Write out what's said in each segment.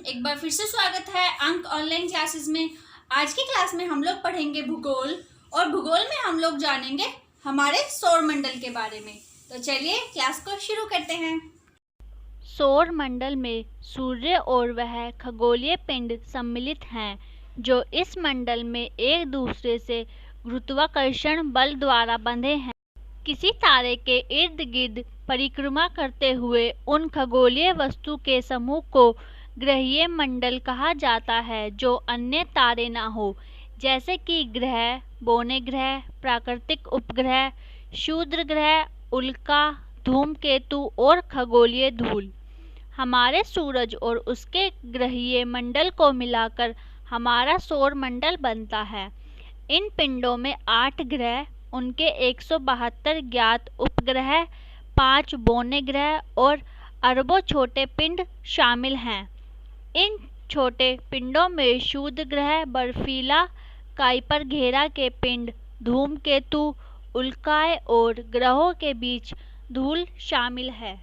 एक बार फिर से स्वागत है अंक ऑनलाइन क्लासेस में। आज की क्लास में हम लोग पढ़ेंगे भूगोल और भूगोल में हम लोग जानेंगे हमारे सौर मंडल के बारे में। तो चलिए क्लास को शुरू करते हैं। सौर मंडल में सूर्य और वह खगोलीय पिंड सम्मिलित हैं जो इस मंडल में एक दूसरे से गुरुत्वाकर्षण बल द्वारा बंधे हैं। किसी तारे के इर्द गिर्द परिक्रमा करते हुए उन खगोलीय वस्तु के समूह को ग्रहीय मंडल कहा जाता है जो अन्य तारे न हो, जैसे कि ग्रह, बौने ग्रह, प्राकृतिक उपग्रह, क्षुद्र ग्रह, उल्का, धूमकेतु और खगोलीय धूल। हमारे सूरज और उसके ग्रहीय मंडल को मिलाकर हमारा सौर मंडल बनता है। इन पिंडों में 8 ग्रह, उनके 172 ज्ञात उपग्रह, 5 बौने ग्रह और अरबों छोटे पिंड शामिल हैं। इन छोटे पिंडों में क्षुद्र ग्रह, बर्फीला काइपर घेरा के पिंड, धूमकेतु, उल्काएं और ग्रहों के बीच धूल शामिल है।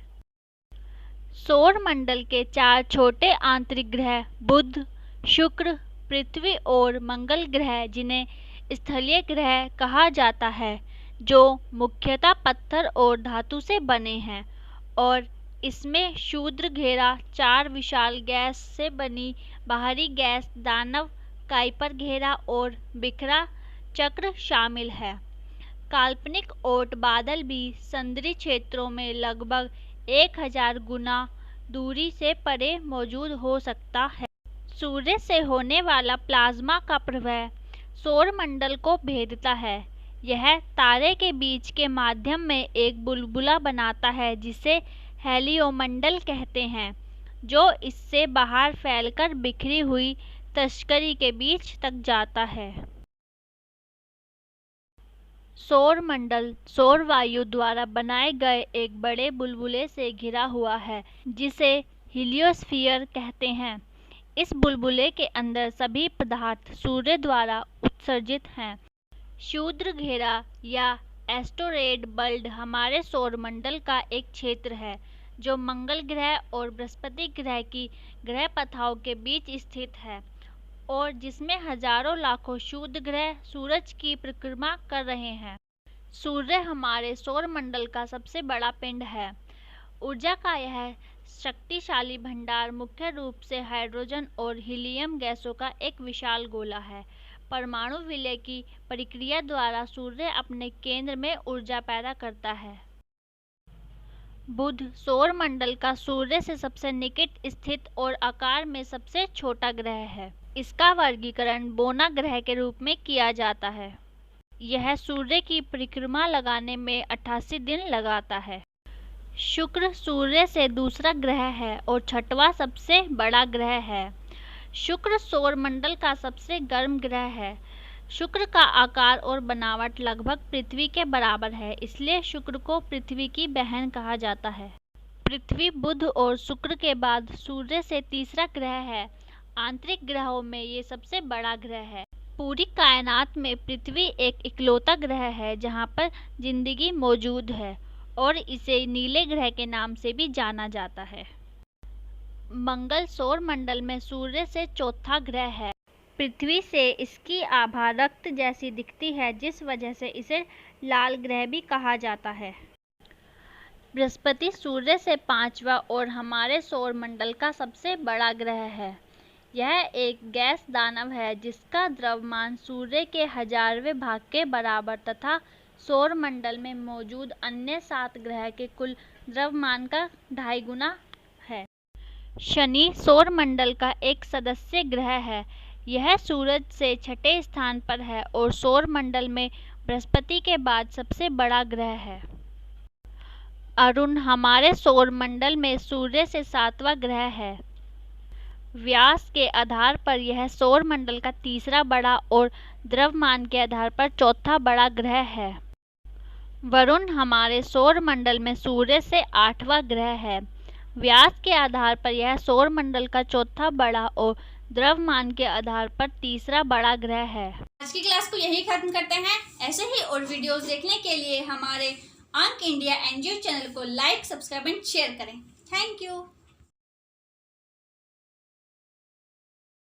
सौर मंडल के 4 छोटे आंतरिक ग्रह बुध, शुक्र, पृथ्वी और मंगल ग्रह, जिन्हें स्थलीय ग्रह कहा जाता है, जो मुख्यतः पत्थर और धातु से बने हैं, और इसमें क्षुद्र घेरा 4 विशाल गैस से बनी बाहरी गैस दानव, काइपर घेरा और बिखरा चक्र शामिल है। काल्पनिक ओट बादल भी समुद्री क्षेत्रों में लगभग 1000 गुना दूरी से परे मौजूद हो सकता है। सूर्य से होने वाला प्लाज्मा का प्रवाह सौर मंडल को भेदता है। यह तारे के बीच के माध्यम में एक बुलबुला बनाता है जिसे हेलियोमंडल कहते हैं, जो इससे बाहर फैलकर बिखरी हुई तस्करी के बीच तक जाता है। सौर मंडल सौर वायु द्वारा बनाए गए एक बड़े बुलबुले से घिरा हुआ है जिसे हीलियोस्फीयर कहते हैं। इस बुलबुले के अंदर सभी पदार्थ सूर्य द्वारा उत्सर्जित हैं। क्षुद्र घेरा या एस्टेरॉयड बेल्ट हमारे सौर मंडल का एक क्षेत्र है जो मंगल ग्रह और बृहस्पति ग्रह की ग्रह पथाओं के बीच स्थित है और जिसमें हजारों लाखों क्षुद्र ग्रह सूरज की परिक्रमा कर रहे हैं। सूर्य हमारे सौर मंडल का सबसे बड़ा पिंड है। ऊर्जा का यह शक्तिशाली भंडार मुख्य रूप से हाइड्रोजन और हीलियम गैसों का एक विशाल गोला है। परमाणु विलय की प्रक्रिया द्वारा सूर्य अपने केंद्र में ऊर्जा पैदा करता है। बुध सौर मंडल का सूर्य से सबसे निकट स्थित और आकार में सबसे छोटा ग्रह है। इसका वर्गीकरण बौना ग्रह के रूप में किया जाता है। यह सूर्य की परिक्रमा लगाने में 88 दिन लगाता है। शुक्र सूर्य से दूसरा ग्रह है और 6वां सबसे बड़ा ग्रह है। शुक्र सौर मंडल का सबसे गर्म ग्रह है। शुक्र का आकार और बनावट लगभग पृथ्वी के बराबर है, इसलिए शुक्र को पृथ्वी की बहन कहा जाता है। पृथ्वी, बुध और शुक्र के बाद सूर्य से तीसरा ग्रह है। आंतरिक ग्रहों में ये सबसे बड़ा ग्रह है। पूरी कायनात में पृथ्वी एक इकलौता ग्रह है जहाँ पर जिंदगी मौजूद है और इसे नीले ग्रह के नाम से भी जाना जाता है। मंगल सौर मंडल में सूर्य से चौथा ग्रह है। पृथ्वी से इसकी आभा रक्त जैसी दिखती है, जिस वजह से इसे लाल ग्रह भी कहा जाता है। बृहस्पति सूर्य से 5वां और हमारे सौर मंडल का सबसे बड़ा ग्रह है। यह एक गैस दानव है जिसका द्रव्यमान सूर्य के 1000वें भाग के बराबर तथा सौर मंडल में मौजूद अन्य 7 ग्रह के कुल द्रव्यमान का 2.5 गुना है। शनि सौर मंडल का एक सदस्य ग्रह है। यह सूरज से 6ठे स्थान पर है और सौर मंडल में बृहस्पति के बाद सबसे बड़ा ग्रह है। अरुण हमारे सौर मंडल में सूर्य से 7वां ग्रह है। व्यास के आधार पर यह सौर मंडल का तीसरा बड़ा और द्रव्यमान के आधार पर चौथा बड़ा ग्रह है। वरुण हमारे सौर मंडल में सूर्य से 8वां ग्रह है। व्यास के आधार पर यह सौर मंडल का चौथा बड़ा और द्रव्यमान के आधार पर तीसरा बड़ा ग्रह है। आज की क्लास को यही खत्म करते हैं। ऐसे ही और वीडियोस देखने के लिए हमारे अंक इंडिया एनजीओ चैनल को लाइक, सब्सक्राइब एंड शेयर करें। Thank you.